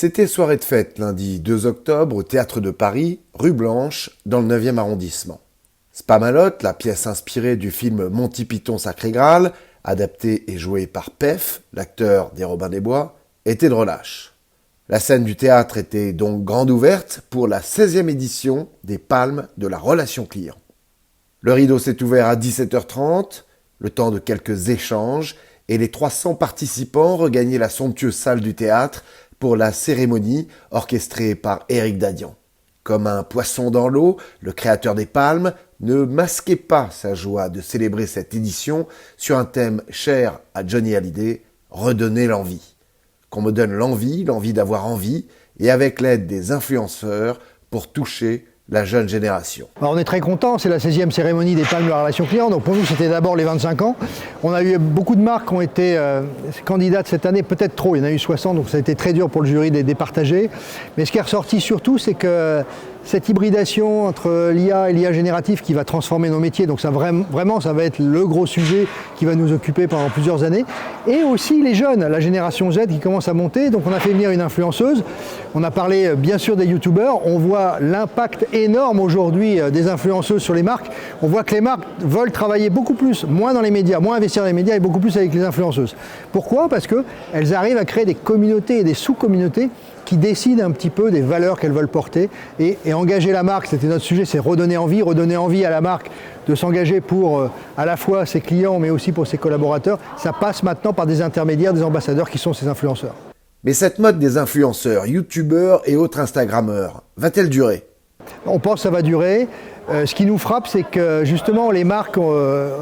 C'était soirée de fête lundi 2 octobre au Théâtre de Paris, rue Blanche, dans le 9e arrondissement. Spamalot, la pièce inspirée du film Monty Python Sacré Graal, adapté et joué par Pef, l'acteur des Robins des Bois, était de relâche. La scène du théâtre était donc grande ouverte pour la 16e édition des Palmes de la relation client. Le rideau s'est ouvert à 17h30, le temps de quelques échanges, et les 300 participants regagnaient la somptueuse salle du théâtre pour la cérémonie orchestrée par Éric Dadian. Comme un poisson dans l'eau, le créateur des Palmes ne masquait pas sa joie de célébrer cette édition sur un thème cher à Johnny Hallyday, redonner l'envie. Qu'on me donne l'envie d'avoir envie, et avec l'aide des influenceurs pour toucher la jeune génération. Alors on est très contents, c'est la 16e cérémonie des Palmes de la relation client, donc pour nous c'était d'abord les 25 ans. On a eu beaucoup de marques qui ont été candidates cette année, peut-être trop, il y en a eu 60, donc ça a été très dur pour le jury de les départager. Mais ce qui est ressorti surtout, c'est que cette hybridation entre l'IA et l'IA générative qui va transformer nos métiers, donc ça vraiment ça va être le gros sujet qui va nous occuper pendant plusieurs années. Et aussi les jeunes, la génération Z qui commence à monter, donc on a fait venir une influenceuse. On a parlé bien sûr des youtubeurs, on voit l'impact énorme aujourd'hui des influenceuses sur les marques. On voit que les marques veulent travailler beaucoup plus, moins dans les médias, moins investir dans les médias et beaucoup plus avec les influenceuses. Pourquoi ? Parce qu'elles arrivent à créer des communautés et des sous-communautés qui décident un petit peu des valeurs qu'elles veulent porter et engager la marque, c'était notre sujet, c'est redonner envie à la marque de s'engager pour à la fois ses clients mais aussi pour ses collaborateurs. Ça passe maintenant par des intermédiaires, des ambassadeurs qui sont ces influenceurs. Mais cette mode des influenceurs, youtubeurs et autres instagrammeurs, va-t-elle durer ? On pense que ça va durer. Ce qui nous frappe, c'est que justement les marques,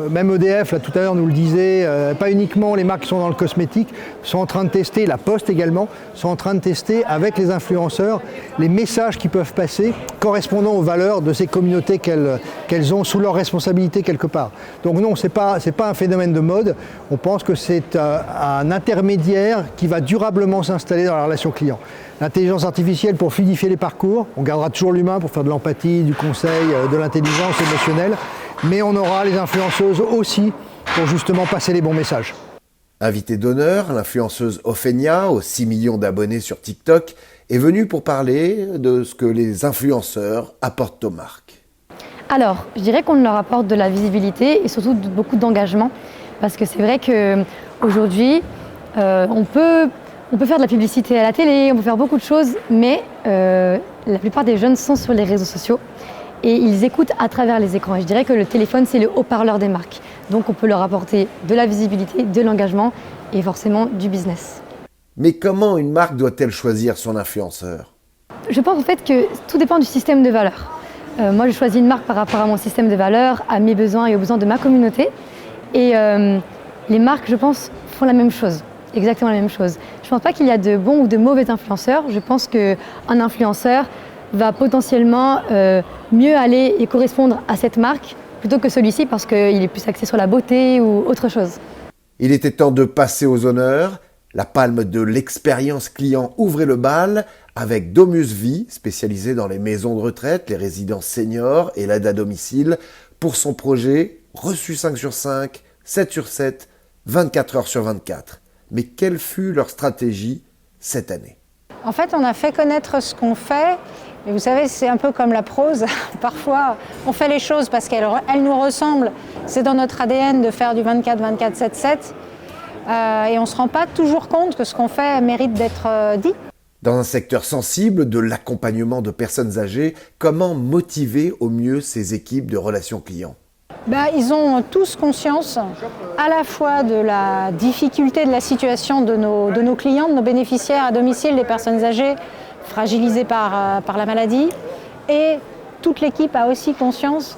même EDF, là, tout à l'heure nous le disait, pas uniquement les marques qui sont dans le cosmétique, sont en train de tester, la Poste également, sont en train de tester avec les influenceurs les messages qui peuvent passer correspondant aux valeurs de ces communautés qu'elles ont sous leur responsabilité quelque part. Donc non, c'est pas un phénomène de mode, on pense que c'est un intermédiaire qui va durablement s'installer dans la relation client. L'intelligence artificielle pour fluidifier les parcours, on gardera toujours l'humain pour faire de l'empathie, du conseil, de l'intelligence émotionnelle, mais on aura les influenceuses aussi pour justement passer les bons messages. Invitée d'honneur, l'influenceuse Ophenia, aux 6 millions d'abonnés sur TikTok, est venue pour parler de ce que les influenceurs apportent aux marques. Alors, je dirais qu'on leur apporte de la visibilité et surtout beaucoup d'engagement, parce que c'est vrai qu'aujourd'hui, on peut faire de la publicité à la télé, on peut faire beaucoup de choses, mais la plupart des jeunes sont sur les réseaux sociaux et ils écoutent à travers les écrans. Et je dirais que le téléphone, c'est le haut-parleur des marques. Donc on peut leur apporter de la visibilité, de l'engagement et forcément du business. Mais comment une marque doit-elle choisir son influenceur ? Je pense en fait que tout dépend du système de valeurs. Moi, je choisis une marque par rapport à mon système de valeurs, à mes besoins et aux besoins de ma communauté. Et les marques, je pense, font la même chose. Exactement la même chose. Je ne pense pas qu'il y a de bons ou de mauvais influenceurs. Je pense qu'un influenceur va potentiellement mieux aller et correspondre à cette marque plutôt que celui-ci parce qu'il est plus axé sur la beauté ou autre chose. Il était temps de passer aux honneurs. La palme de l'expérience client ouvrait le bal avec Domus Vie, spécialisée dans les maisons de retraite, les résidences seniors et l'aide à domicile, pour son projet reçu 5 sur 5, 7 sur 7, 24 heures sur 24. Mais quelle fut leur stratégie cette année ? En fait, on a fait connaître ce qu'on fait. Et vous savez, c'est un peu comme la prose. Parfois, on fait les choses parce qu'elles nous ressemblent. C'est dans notre ADN de faire du 24, 24, 7, 7. Et on ne se rend pas toujours compte que ce qu'on fait mérite d'être dit. Dans un secteur sensible de l'accompagnement de personnes âgées, comment motiver au mieux ces équipes de relations clients ? Ils ont tous conscience à la fois de la difficulté de la situation de nos clients, de nos bénéficiaires à domicile, des personnes âgées fragilisées par la maladie. Et toute l'équipe a aussi conscience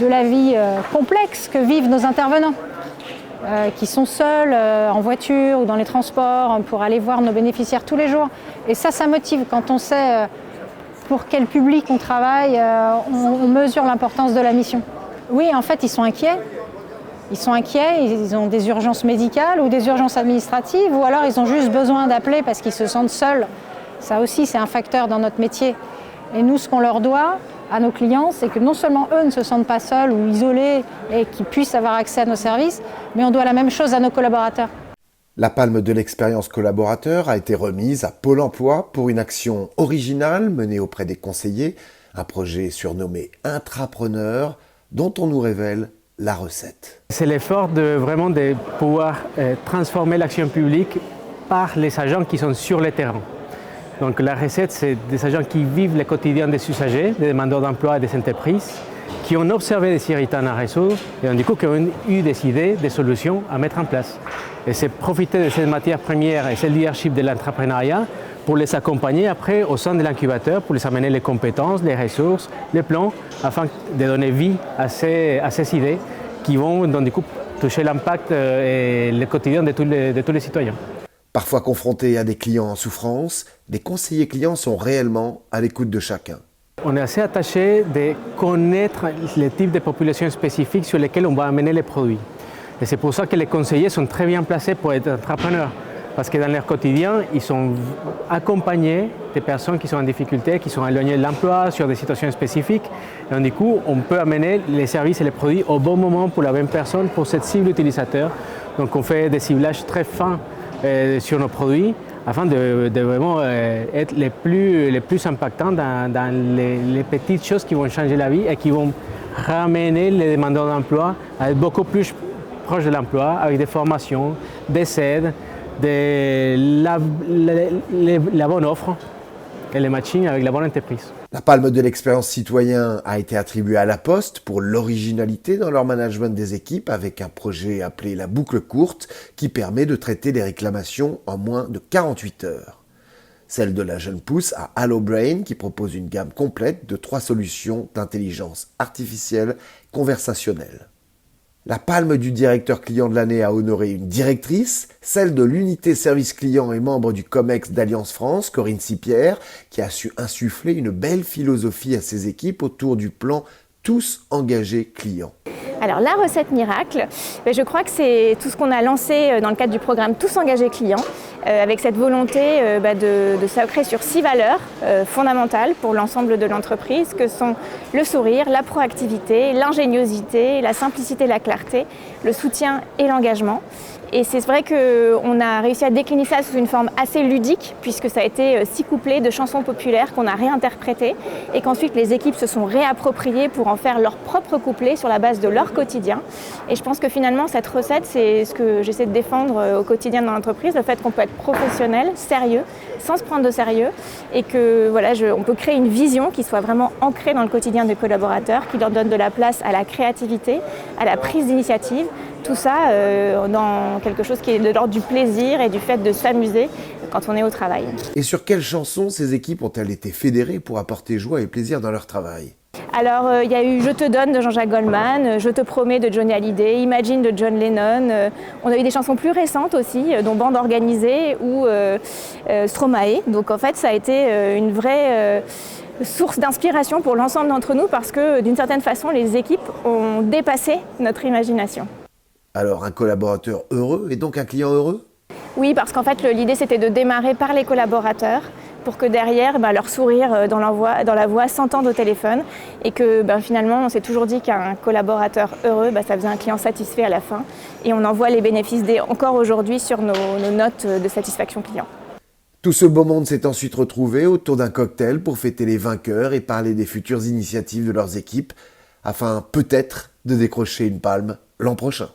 de la vie complexe que vivent nos intervenants, qui sont seuls en voiture ou dans les transports pour aller voir nos bénéficiaires tous les jours. Et ça motive. Quand on sait pour quel public on travaille, on mesure l'importance de la mission. Oui, en fait, ils sont inquiets. Ils ont des urgences médicales ou des urgences administratives, ou alors ils ont juste besoin d'appeler parce qu'ils se sentent seuls. Ça aussi, c'est un facteur dans notre métier. Et nous, ce qu'on leur doit à nos clients, c'est que non seulement eux ne se sentent pas seuls ou isolés et qu'ils puissent avoir accès à nos services, mais on doit la même chose à nos collaborateurs. La palme de l'expérience collaborateur a été remise à Pôle emploi pour une action originale menée auprès des conseillers, un projet surnommé Intrapreneur dont on nous révèle la recette. C'est l'effort de vraiment de pouvoir transformer l'action publique par les agents qui sont sur le terrain. Donc la recette, c'est des agents qui vivent le quotidien des usagers, des demandeurs d'emploi et des entreprises, qui ont observé des irritants à résoudre et donc, du coup qui ont eu des idées, des solutions à mettre en place. Et c'est profiter de cette matière première et ce leadership de l'entrepreneuriat pour les accompagner après au sein de l'incubateur, pour les amener les compétences, les ressources, les plans, afin de donner vie à ces idées qui vont donc, du coup, toucher l'impact et le quotidien de tous les citoyens. Parfois confrontés à des clients en souffrance, les conseillers clients sont réellement à l'écoute de chacun. On est assez attaché de connaître les types de populations spécifiques sur lesquelles on va amener les produits. Et c'est pour ça que les conseillers sont très bien placés pour être entrepreneurs. Parce que dans leur quotidien, ils sont accompagnés des personnes qui sont en difficulté, qui sont éloignées de l'emploi, sur des situations spécifiques. Et donc, du coup, on peut amener les services et les produits au bon moment pour la bonne personne, pour cette cible utilisateur. Donc on fait des ciblages très fins sur nos produits afin de vraiment être les plus impactants dans les petites choses qui vont changer la vie et qui vont ramener les demandeurs d'emploi à être beaucoup plus proches de l'emploi avec des formations, des aides, la bonne offre et le matching avec la bonne entreprise. La palme de l'expérience citoyen a été attribuée à La Poste pour l'originalité dans leur management des équipes avec un projet appelé la boucle courte qui permet de traiter les réclamations en moins de 48 heures. Celle de la jeune pousse à HelloBrain qui propose une gamme complète de 3 solutions d'intelligence artificielle conversationnelle. La palme du directeur client de l'année a honoré une directrice, celle de l'unité service client et membre du COMEX d'Alliance France, Corinne Sipierre, qui a su insuffler une belle philosophie à ses équipes autour du plan Tous engagés clients. Alors la recette miracle, je crois que c'est tout ce qu'on a lancé dans le cadre du programme Tous engagés clients, avec cette volonté de s'ancrer sur 6 valeurs fondamentales pour l'ensemble de l'entreprise, que sont le sourire, la proactivité, l'ingéniosité, la simplicité, la clarté, le soutien et l'engagement. Et c'est vrai qu'on a réussi à décliner ça sous une forme assez ludique, puisque ça a été 6 couplets de chansons populaires qu'on a réinterprétées et qu'ensuite les équipes se sont réappropriées pour en faire leur propre couplet sur la base de leur quotidien. Et je pense que finalement, cette recette, c'est ce que j'essaie de défendre au quotidien dans l'entreprise, le fait qu'on peut être professionnel, sérieux, sans se prendre de sérieux, et que voilà, on peut créer une vision qui soit vraiment ancrée dans le quotidien des collaborateurs, qui leur donne de la place à la créativité, à la prise d'initiative. Tout ça dans quelque chose qui est de l'ordre du plaisir et du fait de s'amuser quand on est au travail. Et sur quelles chansons ces équipes ont-elles été fédérées pour apporter joie et plaisir dans leur travail ? Alors, il y a eu « Je te donne » de Jean-Jacques Goldman, « Je te promets » de Johnny Hallyday, « Imagine » de John Lennon. On a eu des chansons plus récentes aussi, dont Bande organisée ou Stromae. Donc en fait, ça a été une vraie source d'inspiration pour l'ensemble d'entre nous parce que d'une certaine façon, les équipes ont dépassé notre imagination. Alors un collaborateur heureux est donc un client heureux ? Oui, parce qu'en fait, l'idée c'était de démarrer par les collaborateurs pour que derrière, leur sourire dans la voix s'entende au téléphone et que finalement, on s'est toujours dit qu'un collaborateur heureux, ça faisait un client satisfait à la fin. Et on en voit les bénéfices encore aujourd'hui sur nos notes de satisfaction client. Tout ce beau monde s'est ensuite retrouvé autour d'un cocktail pour fêter les vainqueurs et parler des futures initiatives de leurs équipes afin peut-être de décrocher une palme l'an prochain.